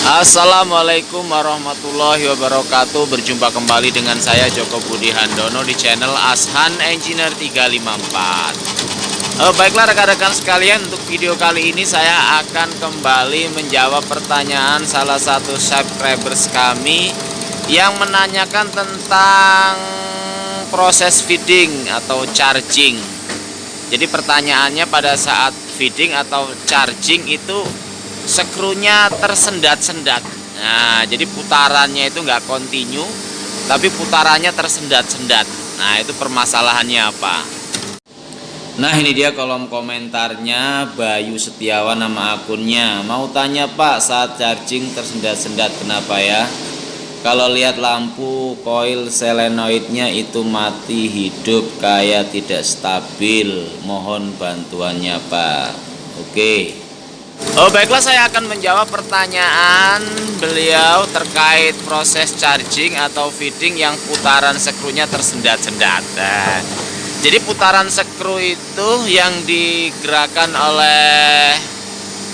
Assalamualaikum warahmatullahi wabarakatuh. Berjumpa kembali dengan saya Joko Budi Handono di channel Ashan Engineer 354. Baiklah rekan-rekan sekalian, untuk video kali ini saya akan kembali menjawab pertanyaan salah satu subscribers kami yang menanyakan tentang proses feeding atau charging. Jadi pertanyaannya, pada saat feeding atau charging itu skrunya tersendat-sendat. Nah, jadi putarannya itu nggak kontinu, tapi putarannya tersendat-sendat. Nah, itu permasalahannya apa? Nah, ini dia kolom komentarnya, Bayu Setiawan nama akunnya. Mau tanya Pak, saat charging tersendat-sendat kenapa ya? Kalau lihat lampu koil selenoidnya itu mati hidup, kayak tidak stabil. Mohon bantuannya Pak. Oke. Baiklah, saya akan menjawab pertanyaan beliau terkait proses charging atau feeding yang putaran skrunya tersendat-sendat. Jadi putaran skru itu yang digerakkan oleh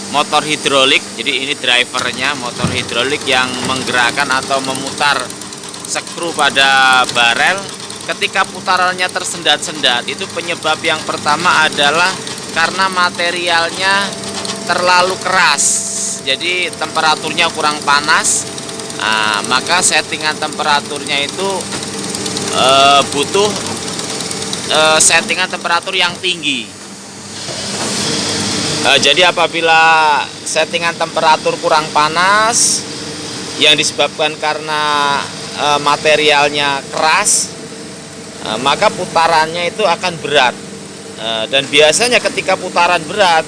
motor hidrolik. Jadi ini drivernya, motor hidrolik yang menggerakkan atau memutar skru pada barel. Ketika putarannya tersendat-sendat, itu penyebab yang pertama adalah karena materialnya terlalu keras, jadi temperaturnya kurang panas. Nah, maka settingan temperaturnya itu butuh settingan temperatur yang tinggi. Jadi apabila settingan temperatur kurang panas yang disebabkan karena materialnya keras, maka putarannya itu akan berat. Dan biasanya ketika putaran berat,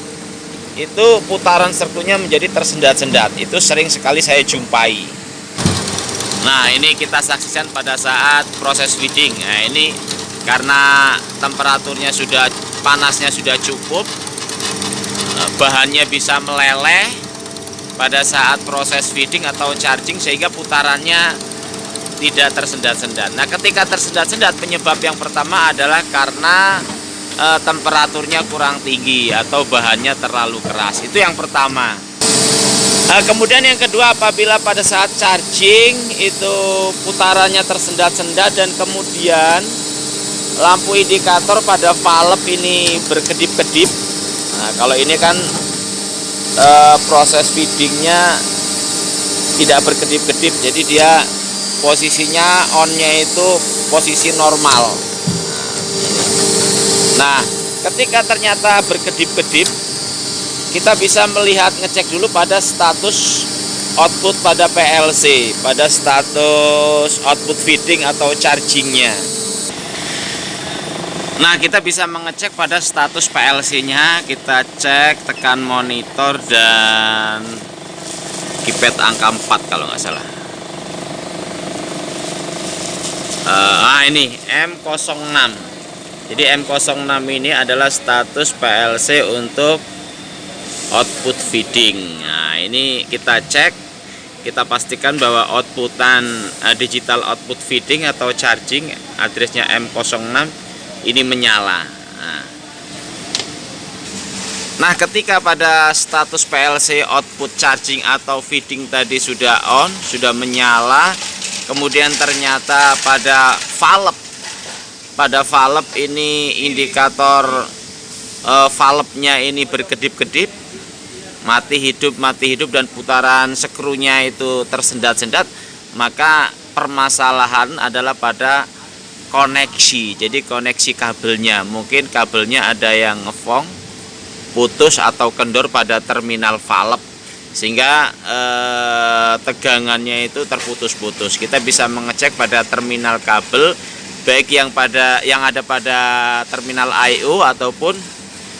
itu putaran skrunya menjadi tersendat-sendat. Itu sering sekali saya jumpai. Nah, ini kita saksikan pada saat proses feeding. Nah, ini karena temperaturnya sudah, panasnya sudah cukup, bahannya bisa meleleh pada saat proses feeding atau charging, sehingga putarannya tidak tersendat-sendat. Nah, ketika tersendat-sendat, penyebab yang pertama adalah karena temperaturnya kurang tinggi atau bahannya terlalu keras. Itu yang pertama. Kemudian yang kedua, apabila pada saat charging itu putarannya tersendat-sendat dan kemudian lampu indikator pada valve ini berkedip-kedip. Nah, kalau ini kan proses feedingnya tidak berkedip-kedip, jadi dia posisinya on-nya itu posisi normal. Nah, ketika ternyata berkedip-kedip, kita bisa melihat, ngecek dulu pada status output pada PLC, pada status output feeding atau chargingnya. Nah, kita bisa mengecek pada status PLC-nya, kita cek, tekan monitor dan keypad angka 4 kalau nggak salah. Ini M06. Jadi M06 ini adalah status PLC untuk output feeding. Nah, ini kita cek, kita pastikan bahwa outputan digital output feeding atau charging addressnya M06 ini menyala. Nah, ketika pada status PLC output charging atau feeding tadi sudah on, sudah menyala, kemudian ternyata pada valve ini indikator valve-nya ini berkedip-kedip, mati hidup dan putaran skrunya itu tersendat-sendat, maka permasalahan adalah pada koneksi. Jadi koneksi kabelnya, mungkin kabelnya ada yang ngefong, putus atau kendor pada terminal valve, sehingga tegangannya itu terputus-putus. Kita bisa mengecek pada terminal kabel, baik yang ada pada terminal I/O ataupun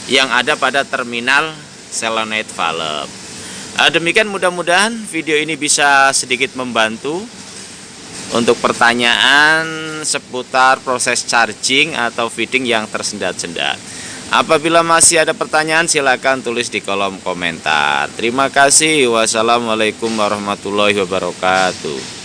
yang ada pada terminal solenoid valve. Demikian, mudah-mudahan video ini bisa sedikit membantu untuk pertanyaan seputar proses charging atau feeding yang tersendat-sendat. Apabila masih ada pertanyaan, silakan tulis di kolom komentar. Terima kasih. Wassalamualaikum warahmatullahi wabarakatuh.